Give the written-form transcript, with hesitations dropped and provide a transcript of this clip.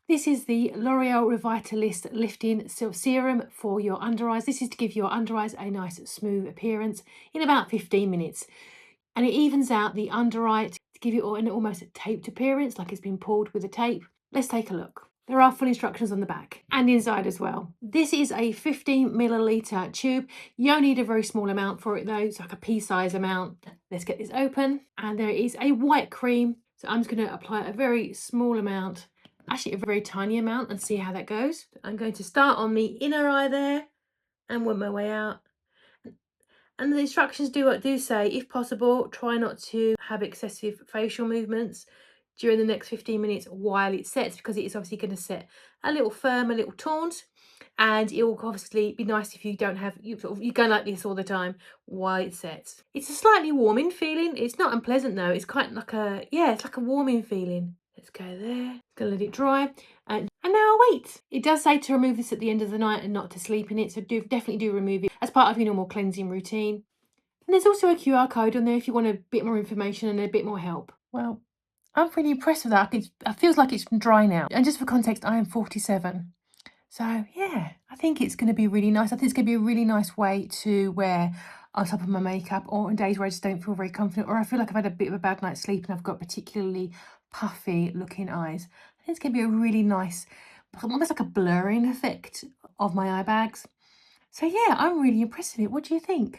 This is the L'Oreal Revitalift Lifting Serum for your under eyes. This is to give your under eyes a nice smooth appearance in about 15 minutes. And it evens out the under eye to give you an almost taped appearance, like it's been pulled with a tape. Let's take a look. There are full instructions on the back and inside as well. This is a 15 milliliter tube. You only need a very small amount for it though. It's like a pea size amount. Let's get this open. And there is a white cream. So I'm just going to apply a very small amount, actually a very tiny amount, and see how that goes. I'm going to start on the inner eye there and work my way out. And the instructions do say, if possible, try not to have excessive facial movements during the next 15 minutes while it sets, because it is obviously going to set a little firm, a little taunt, and it will obviously be nice if you don't have, you go like this all the time while it sets. It's a slightly warming feeling. It's not unpleasant though. It's quite like a, yeah, it's like a warming feeling. Let's go there. Gonna let it dry. And now I'll wait. It does say to remove this at the end of the night and not to sleep in it. So definitely do remove it as part of your normal cleansing routine. And there's also a QR code on there if you want a bit more information and a bit more help. Well, I'm pretty impressed with that. It feels like it's dry now. And just for context, I am 47. So yeah, I think it's going to be really nice. I think it's going to be a really nice way to wear on top of my makeup, or on days where I just don't feel very confident, or I feel like I've had a bit of a bad night's sleep and I've got particularly puffy looking eyes. I think it's going to be a really nice, almost like a blurring effect of my eye bags. So yeah, I'm really impressed with it. What do you think?